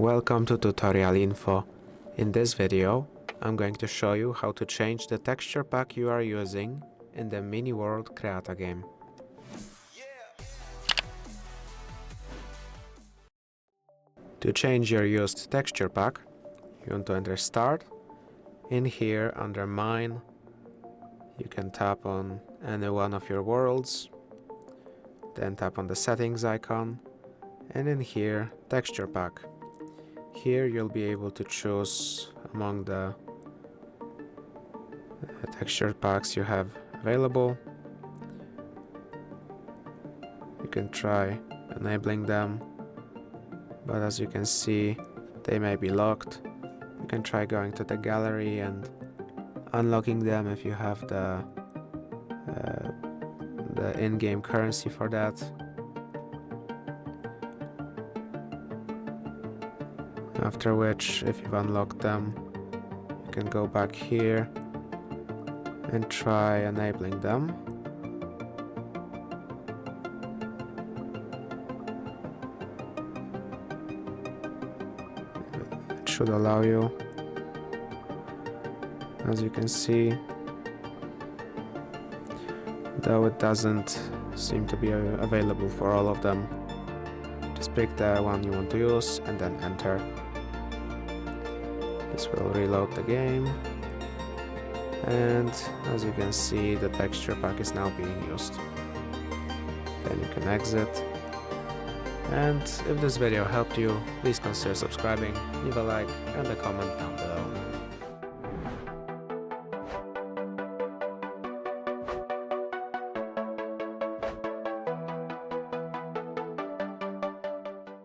Welcome to Tutorial Info. In this video, I'm going to show you how to change the texture pack you are using in the mini world CREATA game. To change your used texture pack, you want to enter Start. In here, under Mine, you can tap on any one of your worlds, then tap on the Settings icon, and in here, Texture Pack. Here you'll be able to choose among the texture packs you have available. You can try enabling them, but as you can see, they may be locked. You can try going to the gallery and unlocking them if you have the in-game currency for that. After which, if you've unlocked them, you can go back here and try enabling them. It should allow you. As you can see, though it doesn't seem to be available for all of them. Just pick the one you want to use and then enter. This will reload the game, and as you can see, the texture pack is now being used. Then you can exit, and if this video helped you, please consider subscribing, leave a like and a comment down below.